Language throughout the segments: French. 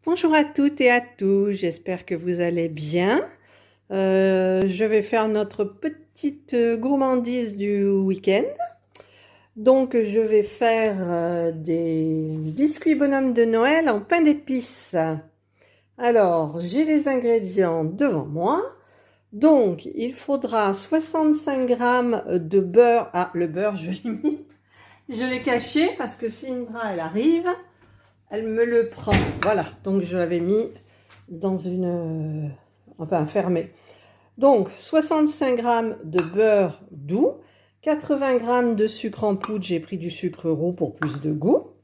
Bonjour à toutes et à tous, j'espère que vous allez bien. Je vais faire notre petite gourmandise du week-end. Donc je vais faire des biscuits bonhommes de Noël en pain d'épices. Alors j'ai les ingrédients devant moi. Donc il faudra 65 g de beurre. Ah, le beurre je l'ai caché parce que si Indra elle arrive, elle me le prend. Voilà, donc je l'avais mis dans une... enfin, fermé. Donc, 65 g de beurre doux, 80 g de sucre en poudre, j'ai pris du sucre roux pour plus de goût,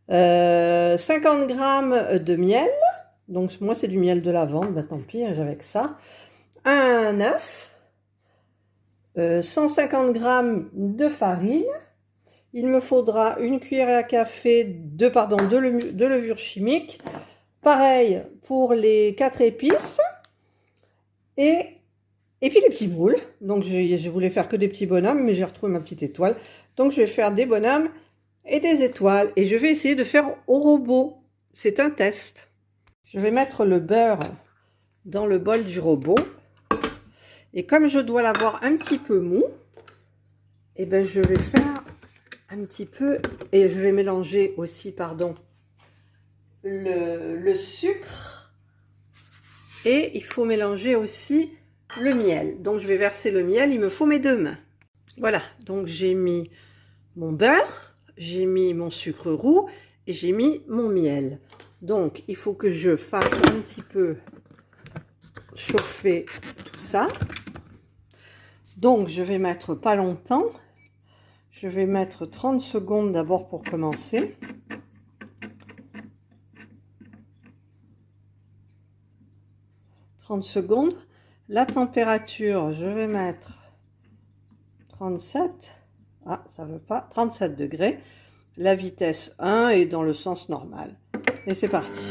50 g de miel, donc moi c'est du miel de lavande, bah tant pis, hein, j'avais que ça, un œuf, 150 g de farine. Il me faudra une cuillère à café de levure chimique. Pareil pour les 4 épices. Et puis les petits moules. Donc je voulais faire que des petits bonhommes, mais j'ai retrouvé ma petite étoile. Donc je vais faire des bonhommes et des étoiles. Et je vais essayer de faire au robot. C'est un test. Je vais mettre le beurre dans le bol du robot. Et comme je dois l'avoir un petit peu mou, et ben je vais faire un petit peu, et je vais mélanger aussi, pardon, le sucre, et il faut mélanger aussi le miel. Donc je vais verser le miel, il me faut mes 2 mains. Voilà, donc j'ai mis mon beurre, j'ai mis mon sucre roux et j'ai mis mon miel. Donc il faut que je fasse un petit peu chauffer tout ça. Donc je vais mettre pas longtemps. Je vais mettre 30 secondes d'abord pour commencer. Secondes. La température, je vais mettre 37. Ah, ça veut pas. 37 degrés. La vitesse 1 est dans le sens normal. Et c'est parti.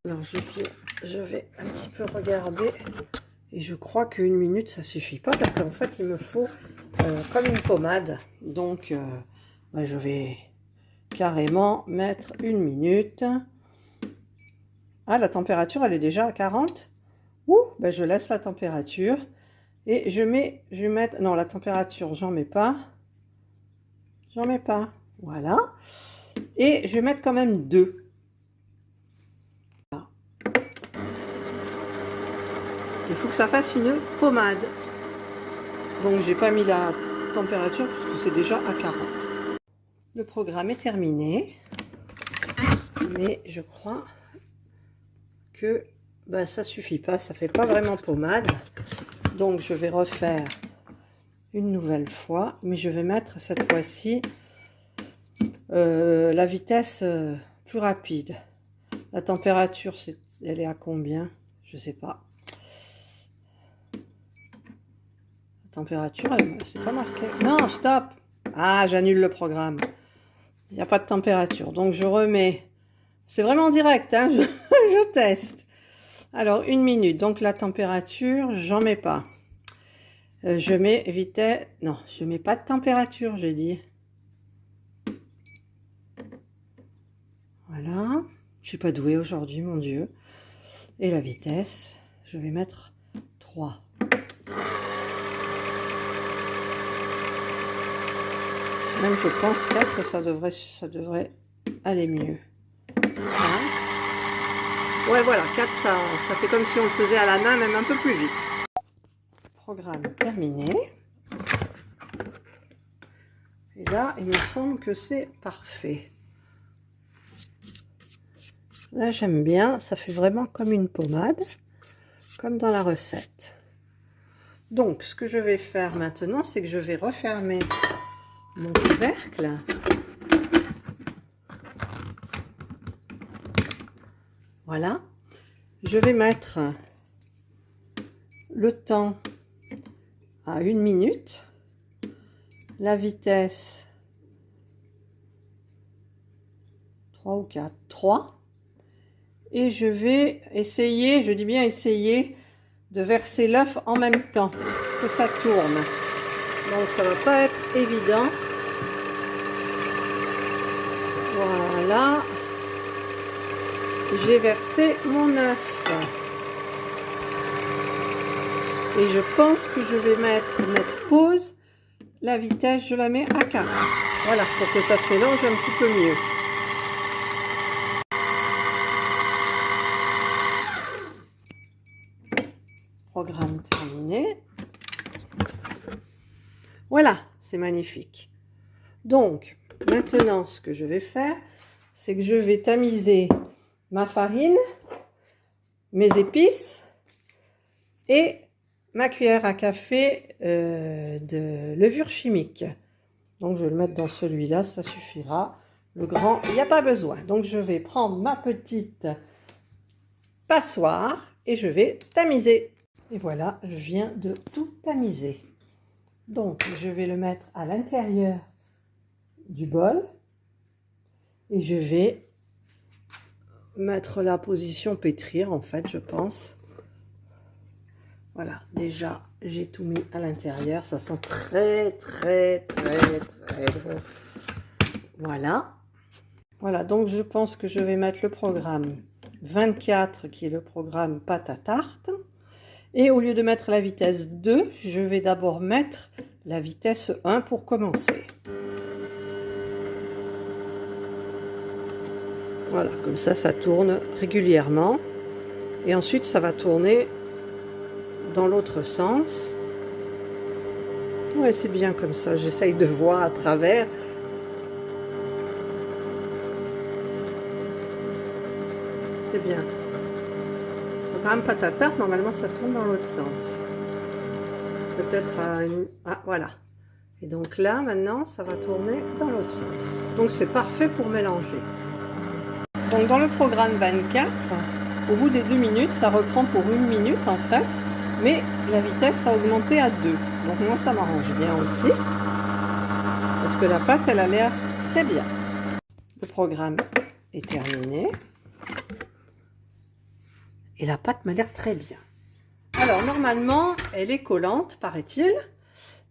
Alors je vais un petit peu regarder. Et je crois qu'une minute, ça suffit pas parce qu'en fait, il me faut comme une pommade. Donc, je vais carrément mettre 1 minute. Ah, la température, elle est déjà à 40. Ouh, ben je laisse la température. Et je vais mettre... Non, la température, j'en mets pas. J'en mets pas. Voilà. Et je vais mettre quand même 2. Il faut que ça fasse une pommade. Donc j'ai pas mis la température parce que c'est déjà à 40. Le programme est terminé. Mais je crois que ça suffit pas. Ça fait pas vraiment pommade. Donc je vais refaire une nouvelle fois. Mais je vais mettre cette fois-ci la vitesse plus rapide. La température, elle est à combien? Je sais pas. Température, c'est pas marqué. Non, stop. Ah, j'annule le programme. Il n'y a pas de température. Donc, je remets. C'est vraiment direct, hein. Je teste. Alors, 1 minute. Donc, la température, j'en mets pas. Je mets vitesse. Non, je mets pas de température, j'ai dit. Voilà. Je suis pas douée aujourd'hui, mon Dieu. Et la vitesse, je vais mettre 3. Même je pense 4, ça devrait aller mieux. Voilà. Ouais, voilà, 4, ça fait comme si on le faisait à la main, même un peu plus vite. Programme terminé. Et là, il me semble que c'est parfait. Là, j'aime bien, ça fait vraiment comme une pommade, comme dans la recette. Donc, ce que je vais faire maintenant, c'est que je vais refermer mon couvercle. Voilà. Je vais mettre le temps à 1 minute. La vitesse 3 ou 4. 3. Et je vais essayer, je dis bien essayer, de verser l'œuf en même temps que ça tourne. Donc ça va pas être évident. Voilà. J'ai versé mon œuf. Et je pense que je vais mettre pause. La vitesse, je la mets à 4. Voilà, pour que ça se mélange un petit peu mieux. Programme terminé. Voilà, c'est magnifique. Donc, maintenant, ce que je vais faire, c'est que je vais tamiser ma farine, mes épices et ma cuillère à café de levure chimique. Donc, je vais le mettre dans celui-là, ça suffira. Le grand, il n'y a pas besoin. Donc, je vais prendre ma petite passoire et je vais tamiser. Et voilà, je viens de tout tamiser. Donc, je vais le mettre à l'intérieur du bol et je vais mettre la position pétrir, en fait, je pense. Voilà, déjà, j'ai tout mis à l'intérieur. Ça sent très bon. Voilà. Voilà, donc je pense que je vais mettre le programme 24, qui est le programme pâte à tarte. Et au lieu de mettre la vitesse 2, je vais d'abord mettre la vitesse 1 pour commencer. Voilà, comme ça tourne régulièrement. Et ensuite, ça va tourner dans l'autre sens. Ouais, c'est bien comme ça. J'essaye de voir à travers. C'est bien. Programme pâte à tarte, normalement ça tourne dans l'autre sens. Peut-être à une... Ah, voilà. Et donc là, maintenant, ça va tourner dans l'autre sens. Donc c'est parfait pour mélanger. Donc dans le programme 24, au bout des 2 minutes, ça reprend pour 1 minute en fait. Mais la vitesse a augmenté à 2. Donc moi, ça m'arrange bien aussi. Parce que la pâte, elle a l'air très bien. Le programme est terminé. Et la pâte m'a l'air très bien. Alors, normalement, elle est collante, paraît-il.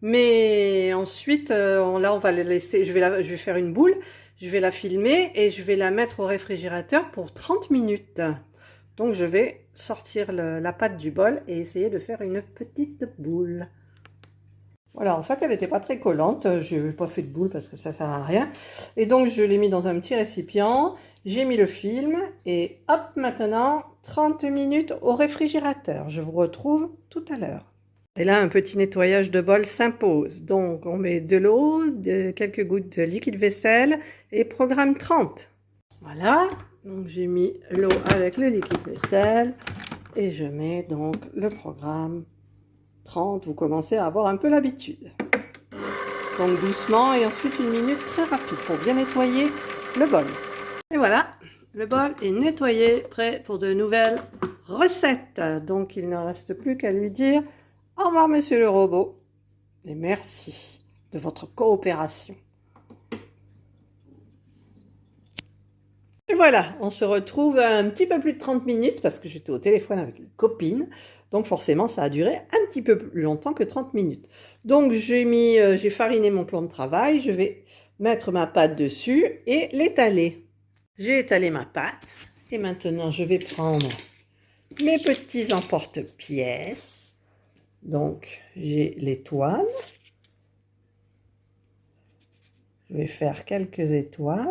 Mais ensuite, là, on va la laisser. Je vais faire une boule. Je vais la filmer et je vais la mettre au réfrigérateur pour 30 minutes. Donc, je vais sortir la pâte du bol et essayer de faire une petite boule. Voilà, en fait, elle n'était pas très collante. Je n'ai pas fait de boule parce que ça ne sert à rien. Et donc, je l'ai mis dans un petit récipient. J'ai mis le film et hop, maintenant, 30 minutes au réfrigérateur. Je vous retrouve tout à l'heure. Et là, un petit nettoyage de bol s'impose. Donc, on met de l'eau, quelques gouttes de liquide vaisselle et programme 30. Voilà, donc j'ai mis l'eau avec le liquide vaisselle et je mets donc le programme 30. Vous commencez à avoir un peu l'habitude. Donc doucement et ensuite 1 minute très rapide pour bien nettoyer le bol. Et voilà, le bol est nettoyé, prêt pour de nouvelles recettes. Donc il ne reste plus qu'à lui dire au revoir monsieur le robot et merci de votre coopération. Et voilà, on se retrouve un petit peu plus de 30 minutes parce que j'étais au téléphone avec une copine. Donc forcément, ça a duré un petit peu plus longtemps que 30 minutes. Donc j'ai fariné mon plan de travail. Je vais mettre ma pâte dessus et l'étaler. J'ai étalé ma pâte. Et maintenant, je vais prendre mes petits emporte-pièces. Donc, j'ai l'étoile. Je vais faire quelques étoiles.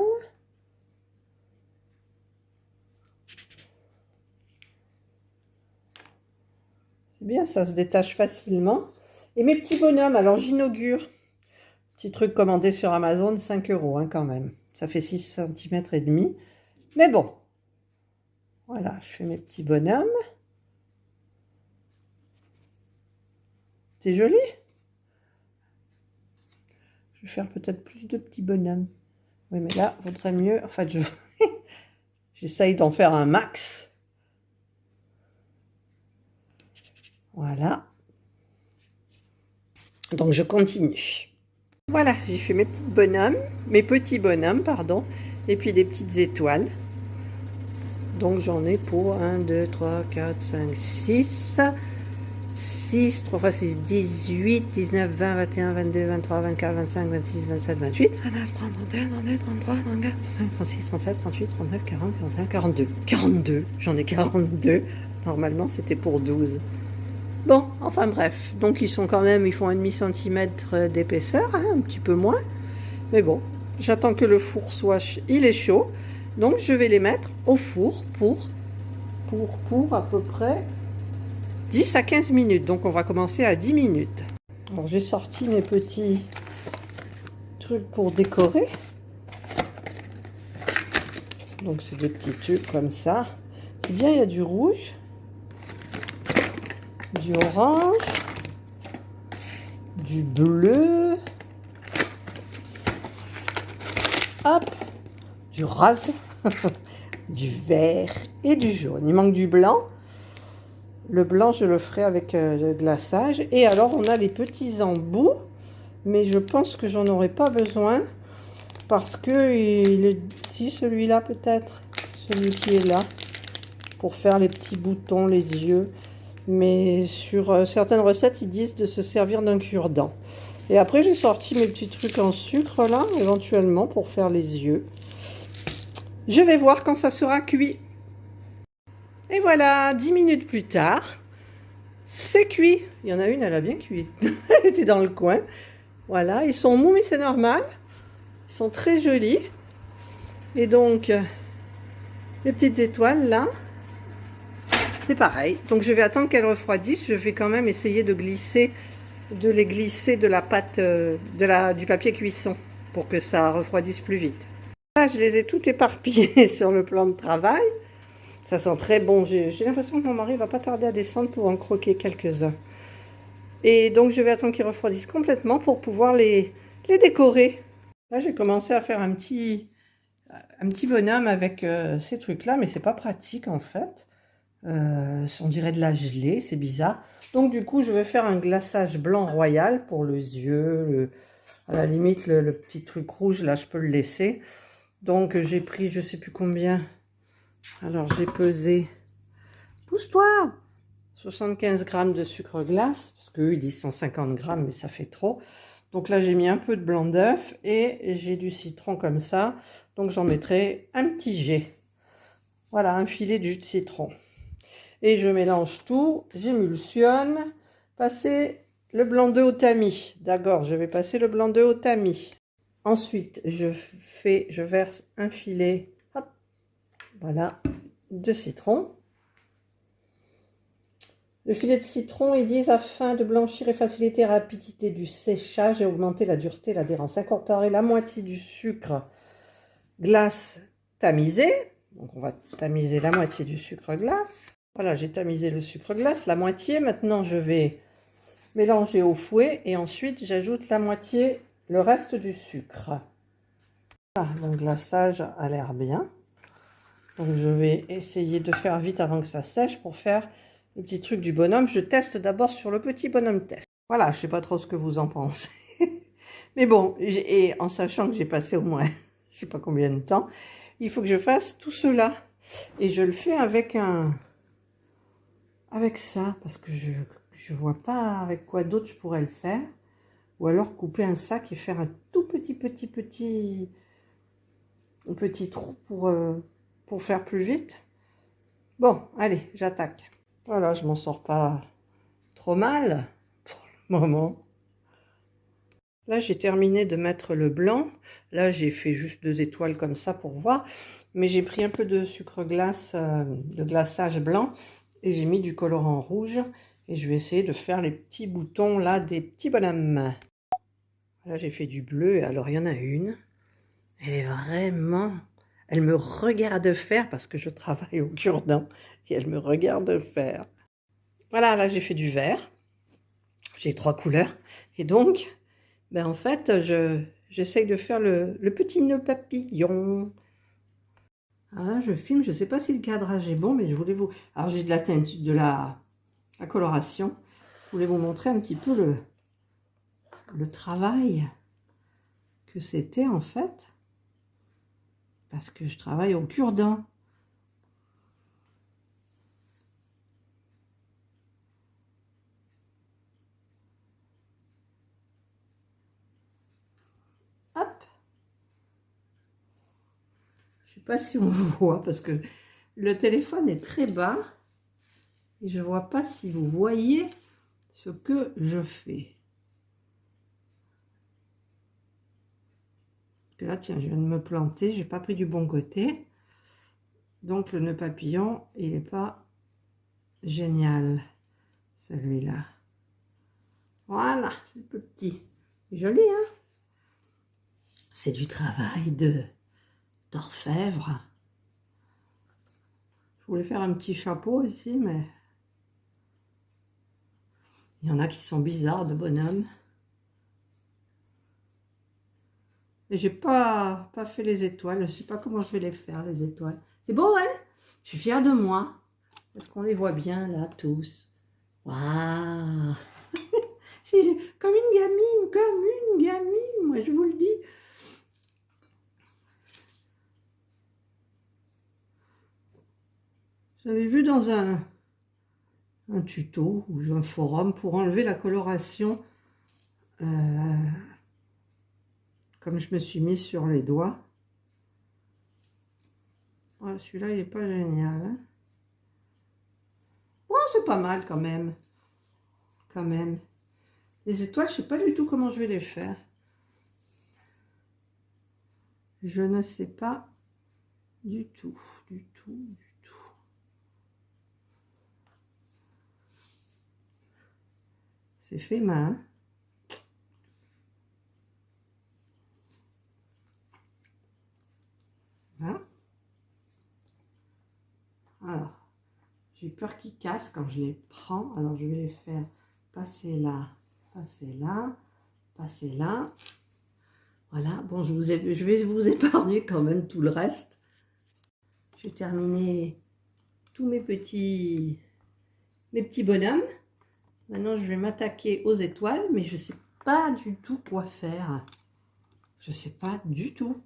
C'est bien, ça se détache facilement. Et mes petits bonhommes, alors j'inaugure. Petit truc commandé sur Amazon, 5 € quand même. Ça fait 6 cm et demi. Mais bon. Voilà, je fais mes petits bonhommes. C'est joli. Je vais faire peut-être plus de petits bonhommes. Oui, mais là, il vaudrait mieux... En fait, j'essaye d'en faire un max. Voilà. Donc, je continue. Voilà, j'ai fait mes petits bonhommes, pardon, et puis des petites étoiles. Donc, j'en ai pour 1, 2, 3, 4, 5, 6. 6, 3 x 6, 18, 19, 20, 21, 22, 23, 24, 25, 26, 27, 28, 29, 30, 31, 32, 33, 34, 35, 36, 37, 38, 39, 40, 41, 42. 42, j'en ai 42. Normalement, c'était pour 12. Bon, enfin bref. Donc, ils sont quand même, ils font un demi-centimètre d'épaisseur, hein, un petit peu moins. Mais bon, j'attends que le four soit, il est chaud. Donc, je vais les mettre au four pour à peu près 10 à 15 minutes. Donc, on va commencer à 10 minutes. Alors, j'ai sorti mes petits trucs pour décorer. Donc, c'est des petits tubes comme ça. C'est bien, il y a du rouge, du orange, du bleu, hop, du rose, du vert et du jaune. Il manque du blanc. Le blanc, je le ferai avec le glaçage. Et alors, on a les petits embouts. Mais je pense que j'en aurai pas besoin. Parce que si celui-là peut-être. Celui qui est là. Pour faire les petits boutons, les yeux. Mais sur certaines recettes, ils disent de se servir d'un cure-dent. Et après, j'ai sorti mes petits trucs en sucre là, éventuellement, pour faire les yeux. Je vais voir quand ça sera cuit. Et voilà, 10 minutes plus tard, c'est cuit. Il y en a une, elle a bien cuit. Elle était dans le coin. Voilà, ils sont mous, mais c'est normal. Ils sont très jolis. Et donc, les petites étoiles là, c'est pareil. Donc, je vais attendre qu'elles refroidissent. Je vais quand même essayer de les glisser de la pâte, du papier cuisson pour que ça refroidisse plus vite. Là, je les ai toutes éparpillées sur le plan de travail. Ça sent très bon. J'ai l'impression que mon mari va pas tarder à descendre pour en croquer quelques-uns. Et donc, je vais attendre qu'ils refroidissent complètement pour pouvoir les décorer. Là, j'ai commencé à faire un petit bonhomme avec ces trucs-là, mais c'est pas pratique en fait. On dirait de la gelée, c'est bizarre. Donc, du coup, je vais faire un glaçage blanc royal pour les yeux. À la limite, le petit truc rouge, là, je peux le laisser. Donc, j'ai pris, je sais plus combien. Alors, j'ai pesé, pousse-toi, 75 grammes de sucre glace, parce qu'eux, ils disent 150 grammes, mais ça fait trop. Donc là, j'ai mis un peu de blanc d'œuf et j'ai du citron comme ça. Donc, j'en mettrai un petit jet. Voilà, un filet de jus de citron. Et je mélange tout, j'émulsionne. Passer le blanc d'œuf au tamis. D'accord, je vais passer le blanc d'œuf au tamis. Ensuite, je verse un filet, hop, voilà, de citron. Le filet de citron, ils disent, afin de blanchir et faciliter la rapidité du séchage et augmenter la dureté et l'adhérence. Incorporer la moitié du sucre glace tamisé. Donc, on va tamiser la moitié du sucre glace. Voilà, j'ai tamisé le sucre glace, la moitié. Maintenant, je vais mélanger au fouet et ensuite, j'ajoute la moitié, le reste du sucre. Voilà, donc, le glaçage a l'air bien. Donc, je vais essayer de faire vite avant que ça sèche pour faire le petit truc du bonhomme. Je teste d'abord sur le petit bonhomme test. Voilà, je ne sais pas trop ce que vous en pensez. Mais bon, et en sachant que j'ai passé au moins, je ne sais pas combien de temps, il faut que je fasse tout cela. Et je le fais avec ça, parce que je vois pas avec quoi d'autre je pourrais le faire. Ou alors couper un sac et faire un tout petit trou pour faire plus vite. Bon, allez, j'attaque. Voilà, je m'en sors pas trop mal pour le moment. Là, j'ai terminé de mettre le blanc. Là, j'ai fait juste 2 étoiles comme ça pour voir. Mais j'ai pris un peu de sucre glace, de glaçage blanc. Et j'ai mis du colorant rouge. Et je vais essayer de faire les petits boutons là des petits bonhommes. Là, j'ai fait du bleu. Alors, il y en a une. Elle est vraiment... Elle me regarde faire parce que je travaille au cure-dent. Et elle me regarde faire. Voilà, là, j'ai fait du vert. J'ai 3 couleurs. Et donc... Ben en fait, j'essaye de faire le petit nœud papillon. Alors là, je filme, je ne sais pas si le cadrage est bon, mais je voulais vous... Alors, j'ai de la teinte, de la coloration. Je voulais vous montrer un petit peu le travail que c'était, en fait. Parce que je travaille au cure-dent. sais pas si on voit parce que le téléphone est très bas et je vois pas si vous voyez ce que je fais. Que là, tiens, je viens de me planter, j'ai pas pris du bon côté. Donc le nœud papillon, il n'est pas génial, celui-là. Voilà, le petit. Joli, hein? C'est du travail d'orfèvre. Je voulais faire un petit chapeau ici, mais il y en a qui sont bizarres de bonhomme. Et j'ai pas fait les étoiles. Je sais pas comment je vais les faire, les étoiles. C'est beau, hein? Je suis fière de moi. Est-ce qu'on les voit bien, là, tous? Waouh! Comme une gamine, moi, je vous le dis. J'avais vu dans un tuto ou un forum pour enlever la coloration comme je me suis mise sur les doigts. Ouais, celui-là, il n'est pas génial. Hein. Oh, c'est pas mal quand même. Quand même. Les étoiles, je ne sais pas du tout comment je vais les faire. Je ne sais pas du tout. C'est fait main. Voilà. Alors, j'ai peur qu'ils cassent quand je les prends. Alors, je vais les faire passer là, passer là, passer là. Voilà. Bon, je vais vous épargner quand même tout le reste. J'ai terminé tous mes petits bonhommes. Maintenant, je vais m'attaquer aux étoiles, mais je ne sais pas du tout quoi faire. Je ne sais pas du tout.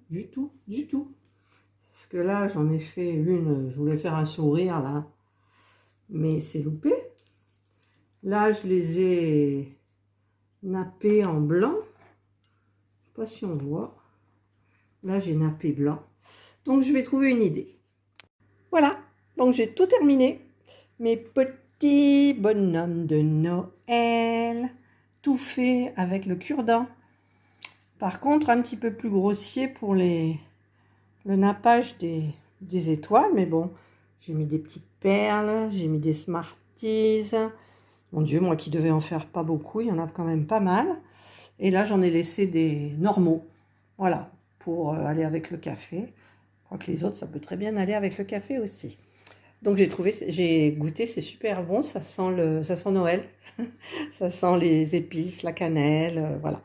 Parce que là, j'en ai fait une, je voulais faire un sourire, là. Mais c'est loupé. Là, je les ai nappés en blanc. Je ne sais pas si on voit. Là, j'ai nappé blanc. Donc, je vais trouver une idée. Voilà. Donc, j'ai tout terminé. Mes petits bonhommes de Noël. Tout fait avec le cure-dent. Par contre, un petit peu plus grossier pour le nappage des étoiles. Mais bon, j'ai mis des petites perles. J'ai mis des Smarties. Mon Dieu, moi qui devais en faire pas beaucoup, il y en a quand même pas mal. Et là, j'en ai laissé des normaux. Voilà, pour aller avec le café. Je crois que les autres, ça peut très bien aller avec le café aussi. Donc j'ai goûté, c'est super bon, ça sent Noël. Ça sent les épices, la cannelle, voilà.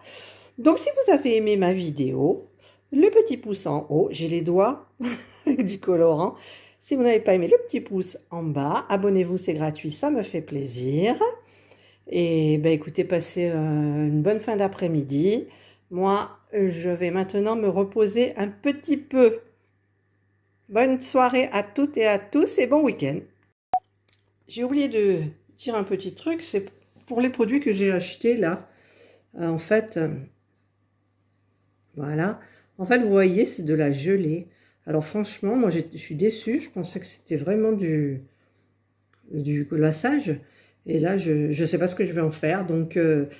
Donc si vous avez aimé ma vidéo, le petit pouce en haut, j'ai les doigts avec du colorant. Si vous n'avez pas aimé, le petit pouce en bas, abonnez-vous, c'est gratuit, ça me fait plaisir. Et ben écoutez, passez une bonne fin d'après-midi. Moi, je vais maintenant me reposer un petit peu. Bonne soirée à toutes et à tous et bon week-end. J'ai oublié de dire un petit truc, c'est pour les produits que j'ai achetés là. En fait, voilà. En fait, vous voyez, c'est de la gelée. Alors franchement, moi je suis déçue. Je pensais que c'était vraiment du glaçage. Et là, je ne sais pas ce que je vais en faire. Donc,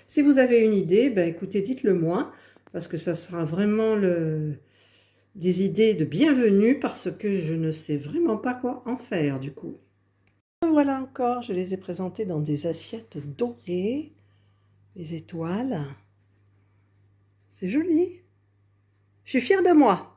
si vous avez une idée, ben, écoutez, dites-le moi. Parce que ça sera vraiment des idées de bienvenue. Parce que je ne sais vraiment pas quoi en faire, du coup. Voilà encore, je les ai présentés dans des assiettes dorées. Les étoiles. C'est joli. Je suis fière de moi.